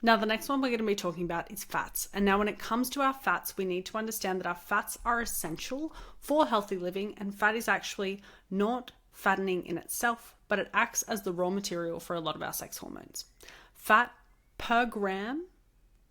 Now, the next one we're going to be talking about is fats. And now when it comes to our fats, we need to understand that our fats are essential for healthy living, and fat is actually not fattening in itself, but it acts as the raw material for a lot of our sex hormones. Fat per gram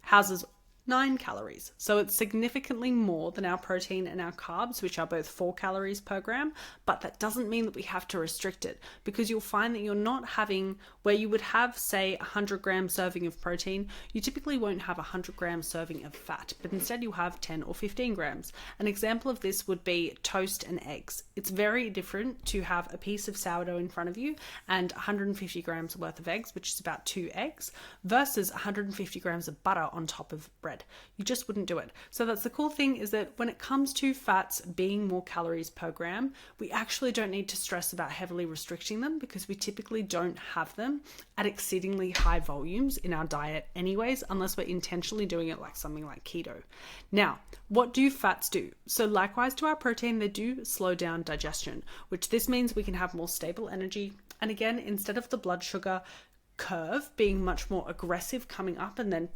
houses 9 calories. So it's significantly more than our protein and our carbs, which are both 4 calories per gram, but that doesn't mean that we have to restrict it, because you'll find that you're not having, where you would have, say, 100 gram serving of protein, you typically won't have 100 gram serving of fat, but instead you'll have 10 or 15 grams. An example of this would be toast and eggs. It's very different to have a piece of sourdough in front of you and 150 grams worth of eggs, which is about 2 eggs, versus 150 grams of butter on top of bread. You just wouldn't do it. So that's the cool thing, is that when it comes to fats being more calories per gram, we actually don't need to stress about heavily restricting them, because we typically don't have them at exceedingly high volumes in our diet anyways, unless we're intentionally doing it like something like keto. Now, what do fats do? So likewise to our protein, they do slow down digestion, which this means we can have more stable energy. And again, instead of the blood sugar curve being much more aggressive coming up and then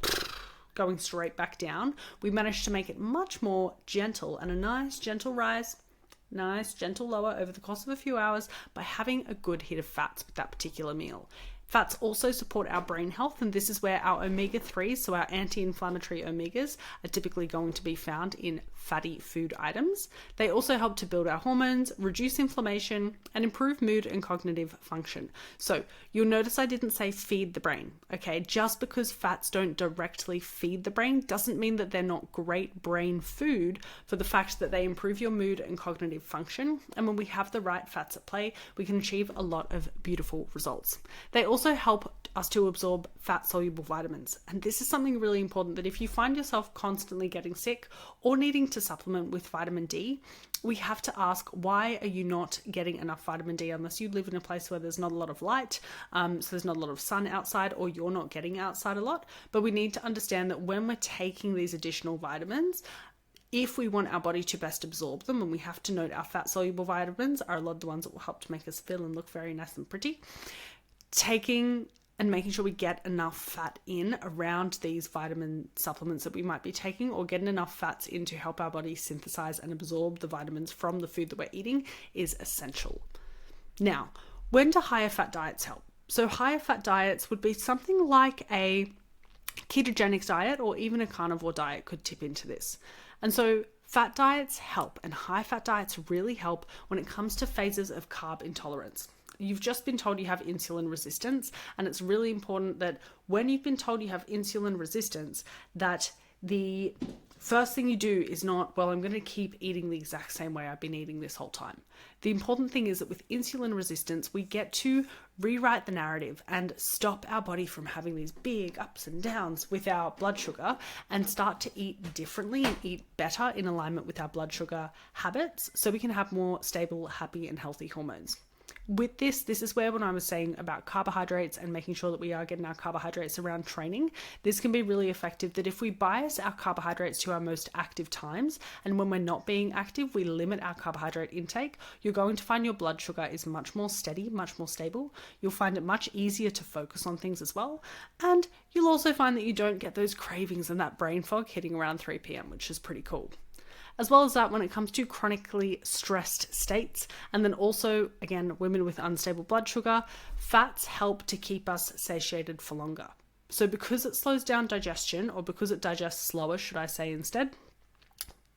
going straight back down, we managed to make it much more gentle, and a nice gentle rise, nice gentle lower over the course of a few hours by having a good hit of fats with that particular meal. Fats also support our brain health, and this is where our omega-3s, so our anti-inflammatory omegas, are typically going to be found in fatty food items. They also help to build our hormones, reduce inflammation, and improve mood and cognitive function. So you'll notice I didn't say feed the brain, okay? Just because fats don't directly feed the brain doesn't mean that they're not great brain food, for the fact that they improve your mood and cognitive function. And when we have the right fats at play, we can achieve a lot of beautiful results. They also help us to absorb fat-soluble vitamins. And this is something really important, that if you find yourself constantly getting sick or needing to supplement with vitamin D, we have to ask, why are you not getting enough vitamin D, unless you live in a place where there's not a lot of light, so there's not a lot of sun outside, or you're not getting outside a lot. But we need to understand that when we're taking these additional vitamins, if we want our body to best absorb them, and we have to note our fat-soluble vitamins are a lot of the ones that will help to make us feel and look very nice and pretty, taking and making sure we get enough fat in around these vitamin supplements that we might be taking, or getting enough fats in to help our body synthesize and absorb the vitamins from the food that we're eating, is essential. Now, when do higher fat diets help? So higher fat diets would be something like a ketogenic diet, or even a carnivore diet could tip into this. And so fat diets help, and high fat diets really help when it comes to phases of carb intolerance. You've just been told you have insulin resistance, and it's really important that when you've been told you have insulin resistance, that the first thing you do is not, well, I'm going to keep eating the exact same way I've been eating this whole time. The important thing is that with insulin resistance, we get to rewrite the narrative and stop our body from having these big ups and downs with our blood sugar, and start to eat differently and eat better in alignment with our blood sugar habits, so we can have more stable, happy, and healthy hormones. With this is where, when I was saying about carbohydrates and making sure that we are getting our carbohydrates around training, this can be really effective, that if we bias our carbohydrates to our most active times, and when we're not being active, we limit our carbohydrate intake, you're going to find your blood sugar is much more steady, much more stable. You'll find it much easier to focus on things as well. And you'll also find that you don't get those cravings and that brain fog hitting around 3 p.m, which is pretty cool. As well as that, when it comes to chronically stressed states, and then also, again, women with unstable blood sugar, fats help to keep us satiated for longer. So because it slows down digestion, or because it digests slower, should I say instead,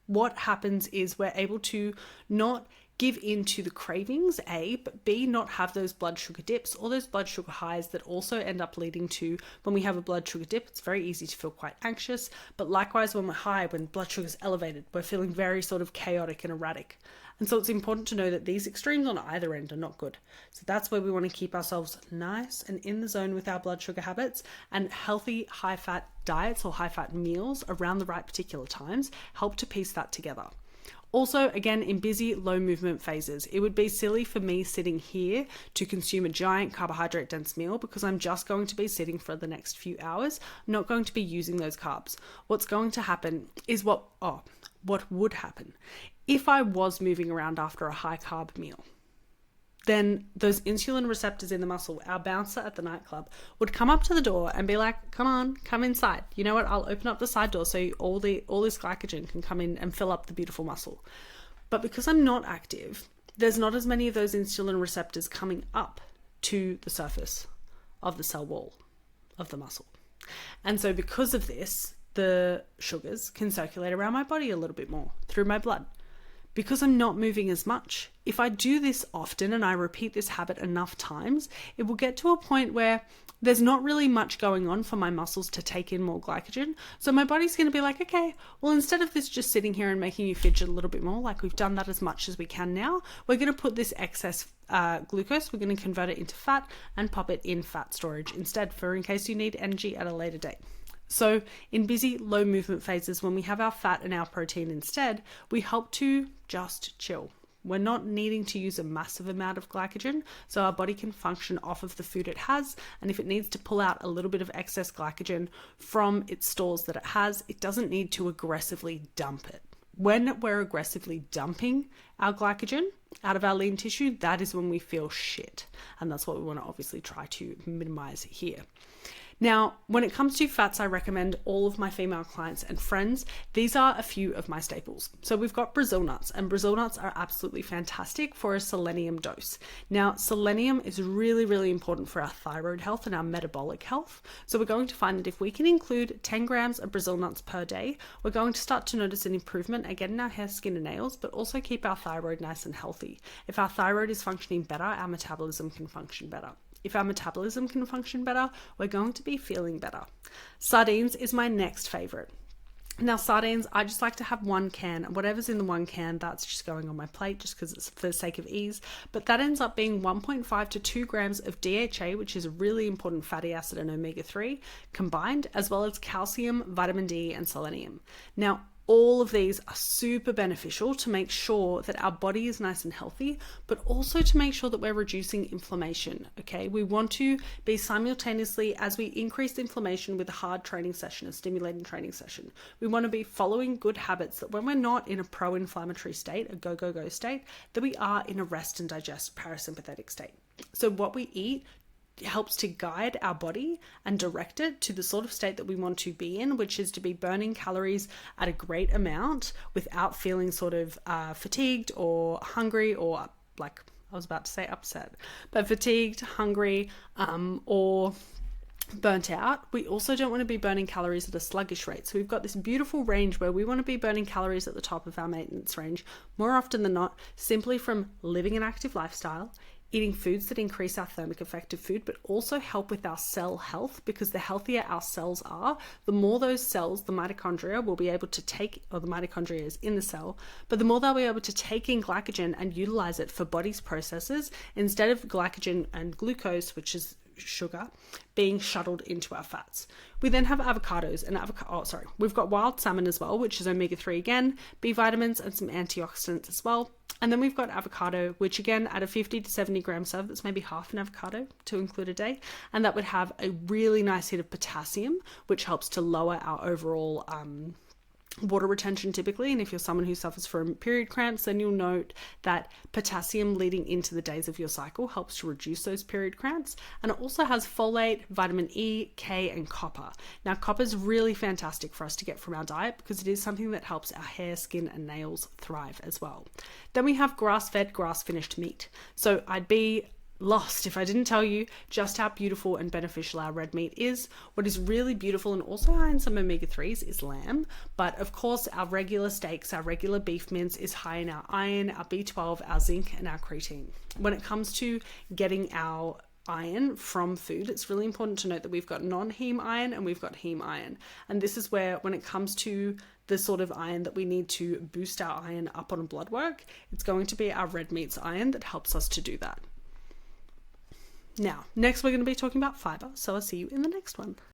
what happens is we're able to not give in to the cravings, A, but B, not have those blood sugar dips or those blood sugar highs that also end up leading to, when we have a blood sugar dip, it's very easy to feel quite anxious. But likewise, when we're high, when blood sugar is elevated, we're feeling very sort of chaotic and erratic. And so it's important to know that these extremes on either end are not good. So that's where we want to keep ourselves nice and in the zone with our blood sugar habits, and healthy high-fat diets or high-fat meals around the right particular times help to piece that together. Also, again, in busy, low movement phases, it would be silly for me sitting here to consume a giant carbohydrate dense meal, because I'm just going to be sitting for the next few hours, not going to be using those carbs. What's going to happen is what would happen if I was moving around after a high carb meal. then those insulin receptors in the muscle, our bouncer at the nightclub, would come up to the door and be like, come on, come inside. You know what? I'll open up the side door so all this glycogen can come in and fill up the beautiful muscle. But because I'm not active, there's not as many of those insulin receptors coming up to the surface of the cell wall of the muscle. And so because of this, the sugars can circulate around my body a little bit more through my blood. Because I'm not moving as much, if I do this often and I repeat this habit enough times, it will get to a point where there's not really much going on for my muscles to take in more glycogen. So my body's going to be like, okay, well, instead of this just sitting here and making you fidget a little bit more, like we've done that as much as we can now, we're going to put this excess glucose, we're going to convert it into fat and pop it in fat storage instead, for in case you need energy at a later date. So in busy, low movement phases, when we have our fat and our protein instead, we help to just chill. We're not needing to use a massive amount of glycogen, so our body can function off of the food it has. And if it needs to pull out a little bit of excess glycogen from its stores that it has, it doesn't need to aggressively dump it. When we're aggressively dumping our glycogen out of our lean tissue, that is when we feel shit. And that's what we want to obviously try to minimize here. Now, when it comes to fats, I recommend all of my female clients and friends. These are a few of my staples. So we've got Brazil nuts, and Brazil nuts are absolutely fantastic for a selenium dose. Now, selenium is really, really important for our thyroid health and our metabolic health. So we're going to find that if we can include 10 grams of Brazil nuts per day, we're going to start to notice an improvement again in our hair, skin, and nails, but also keep our thyroid nice and healthy. If our thyroid is functioning better, our metabolism can function better. If our metabolism can function better, we're going to be feeling better. Sardines is my next favorite. Now, sardines, I just like to have one can, and whatever's in the one can, that's just going on my plate just because it's for the sake of ease. But that ends up being 1.5 to 2 grams of DHA, which is a really important fatty acid and omega-3 combined, as well as calcium, vitamin D, and selenium. Now, all of these are super beneficial to make sure that our body is nice and healthy, but also to make sure that we're reducing inflammation, okay? We want to be simultaneously, as we increase inflammation with a hard training session, a stimulating training session, we want to be following good habits that when we're not in a pro-inflammatory state, a go-go-go state, that we are in a rest and digest parasympathetic state. So what we eat helps to guide our body and direct it to the sort of state that we want to be in, which is to be burning calories at a great amount without feeling sort of fatigued or hungry, or like I was about to say upset, but fatigued, hungry, or burnt out. We also don't want to be burning calories at a sluggish rate. So we've got this beautiful range where we want to be burning calories at the top of our maintenance range more often than not, simply from living an active lifestyle, eating foods that increase our thermic effect of food, but also help with our cell health, because the healthier our cells are, the more those cells, the mitochondria, will be able to take, or the mitochondria is in the cell, but the more they'll be able to take in glycogen and utilize it for body's processes, instead of glycogen and glucose, which is sugar, being shuttled into our fats. We then have avocados and we've got wild salmon as well, which is omega-3 again, B vitamins and some antioxidants as well. And then we've got avocado, which again at a 50 to 70 gram serve, that's maybe half an avocado to include a day. And that would have a really nice hit of potassium, which helps to lower our overall water retention typically. And if you're someone who suffers from period cramps, then you'll note that potassium leading into the days of your cycle helps to reduce those period cramps. And it also has folate, vitamin E, K, and copper. Now, copper is really fantastic for us to get from our diet because it is something that helps our hair, skin, and nails thrive as well. Then we have grass-fed, grass-finished meat. So I'd be lost if I didn't tell you just how beautiful and beneficial our red meat is. What is really beautiful and also high in some omega-3s is lamb, but of course our regular steaks, our regular beef mince is high in our iron, our B12, our zinc, and our creatine. When it comes to getting our iron from food, it's really important to note that we've got non-heme iron and we've got heme iron. And this is where, when it comes to the sort of iron that we need to boost our iron up on blood work, it's going to be our red meat's iron that helps us to do that. Now, next we're going to be talking about fiber, so I'll see you in the next one.